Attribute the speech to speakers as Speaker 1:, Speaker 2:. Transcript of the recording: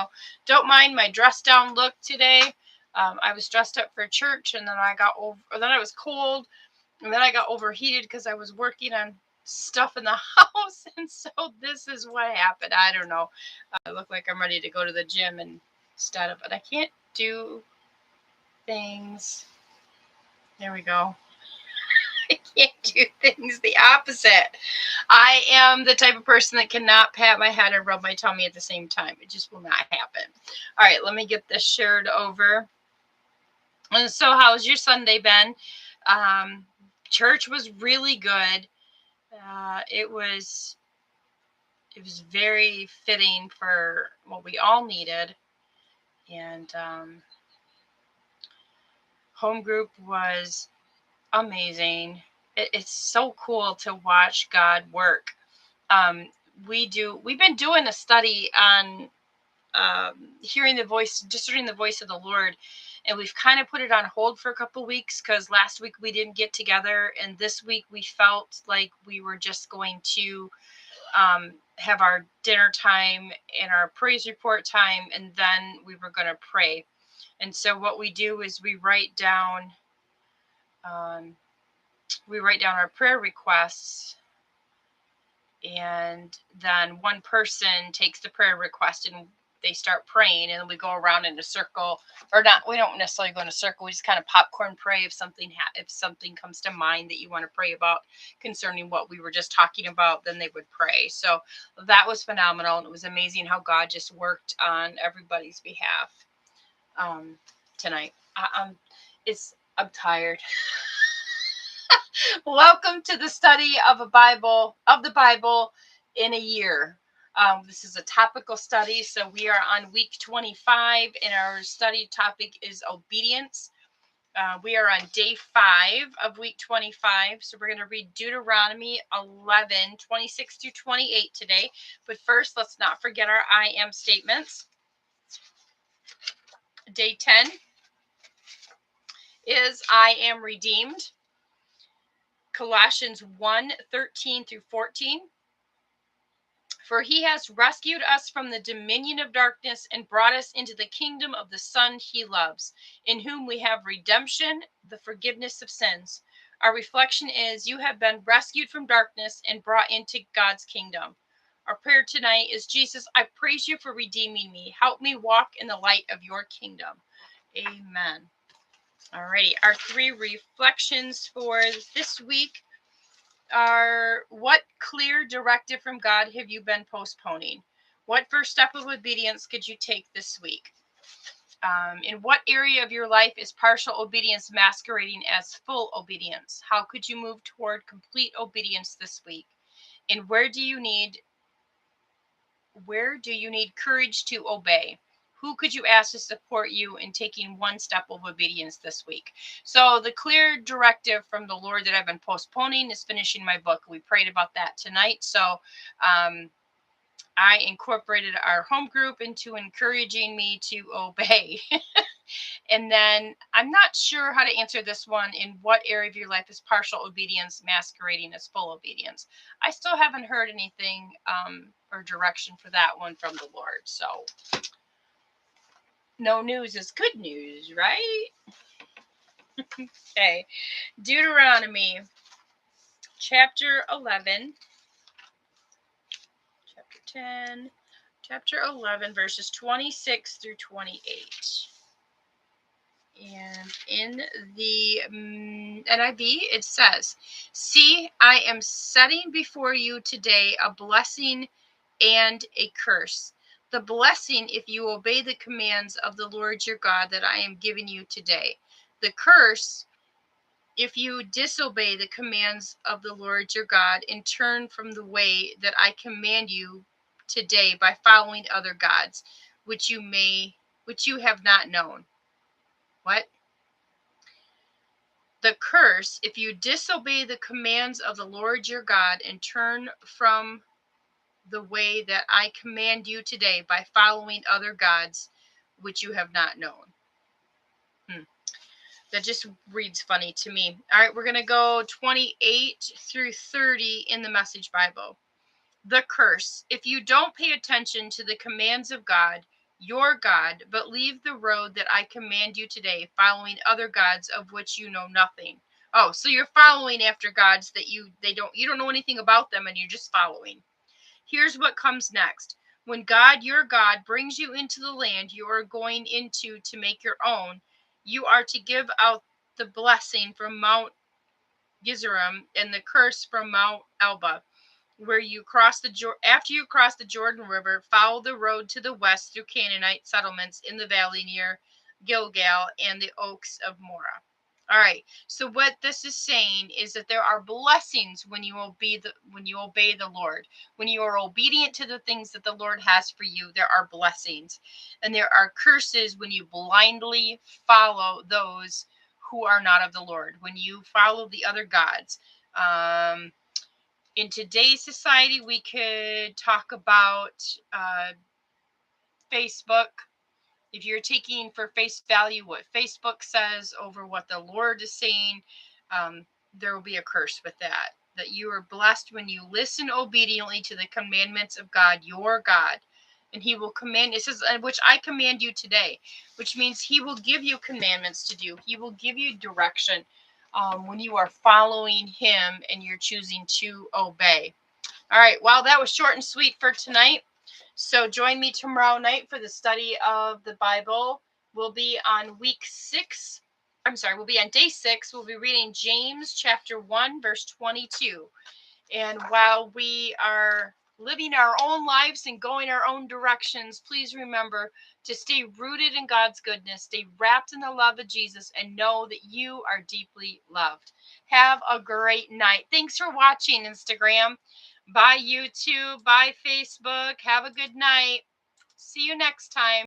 Speaker 1: know. Don't mind my dress down look today. I was dressed up for church, and then I was cold, and then I got overheated because I was working on stuff in the house, and so this is what happened. I don't know. I look like I'm ready to go to the gym instead of, but I can't do things. There we go. I can't do things the opposite. I am the type of person that cannot pat my head and rub my tummy at the same time. It just will not happen. All right, let me get this shared over. And so, how's your Sunday been? Church was really good. It was very fitting for what we all needed, and home group was amazing. It's so cool to watch God work. We've been doing a study on discerning the voice of the Lord, and we've kind of put it on hold for a couple weeks because last week we didn't get together, and this week we felt like we were just going to have our dinner time and our praise report time, and then we were going to pray. And so what we do is we write down our prayer requests, and then one person takes the prayer request and they start praying, and then we go around in a circle, or not. We don't necessarily go in a circle. We just kind of popcorn pray if something comes to mind that you want to pray about concerning what we were just talking about. Then they would pray. So that was phenomenal, and it was amazing how God just worked on everybody's behalf tonight. I'm tired. Welcome to the study of the Bible in a year. This is a topical study, so we are on week 25, and our study topic is obedience. We are on day 5 of week 25, so we're going to read Deuteronomy 11, 26 through 28 today. But first, let's not forget our I am statements. Day 10 is I am redeemed. Colossians 1:13 through 14. For he has rescued us from the dominion of darkness and brought us into the kingdom of the Son he loves, in whom we have redemption, the forgiveness of sins. Our reflection is, you have been rescued from darkness and brought into God's kingdom. Our prayer tonight is, Jesus, I praise you for redeeming me. Help me walk in the light of your kingdom. Amen. Alrighty, our 3 reflections for this week are, what clear directive from God have you been postponing? What first step of obedience could you take this week? In what area of your life is partial obedience masquerading as full obedience? How could you move toward complete obedience this week? And where do you need courage to obey? Who could you ask to support you in taking one step of obedience this week? So the clear directive from the Lord that I've been postponing is finishing my book. We prayed about that tonight. So I incorporated our home group into encouraging me to obey. And then I'm not sure how to answer this one. In what area of your life is partial obedience masquerading as full obedience? I still haven't heard anything or direction for that one from the Lord. So no news is good news, right? Okay. Deuteronomy chapter 11, chapter 10, chapter 11, verses 26 through 28. And in the NIV, it says, see, I am setting before you today a blessing and a curse. The blessing, if you obey the commands of the Lord your God that I am giving you today. The curse, if you disobey the commands of the Lord your God and turn from the way that I command you today by following other gods, which you have not known. What? The curse, if you disobey the commands of the Lord your God and turn from the way that I command you today by following other gods, which you have not known. That just reads funny to me. All right, we're going to go 28 through 30 in the Message Bible. The curse, if you don't pay attention to the commands of God, your God, but leave the road that I command you today, following other gods of which you know nothing. Oh, so you're following after gods that you don't know anything about them, and you're just following. Here's what comes next. When God, your God, brings you into the land you are going into to make your own, you are to give out the blessing from Mount Gerizim and the curse from Mount Alba, where you cross after you cross the Jordan River, follow the road to the west through Canaanite settlements in the valley near Gilgal and the oaks of Morah. All right. So what this is saying is that there are blessings when you obey the Lord. When you are obedient to the things that the Lord has for you, there are blessings. And there are curses when you blindly follow those who are not of the Lord. When you follow the other gods. In today's society, we could talk about Facebook. If you're taking for face value what Facebook says over what the Lord is saying, there will be a curse with that. That you are blessed when you listen obediently to the commandments of God, your God. And he will command, it says, which I command you today, which means he will give you commandments to do. He will give you direction when you are following him and you're choosing to obey. All right. Well, that was short and sweet for tonight. So join me tomorrow night for the study of the Bible. We'll be on week 6. We'll be on day 6. We'll be reading James chapter 1, verse 22. And while we are living our own lives and going our own directions, please remember to stay rooted in God's goodness, stay wrapped in the love of Jesus, and know that you are deeply loved. Have a great night. Thanks for watching, Instagram. Bye, YouTube. Bye, Facebook. Have a good night. See you next time.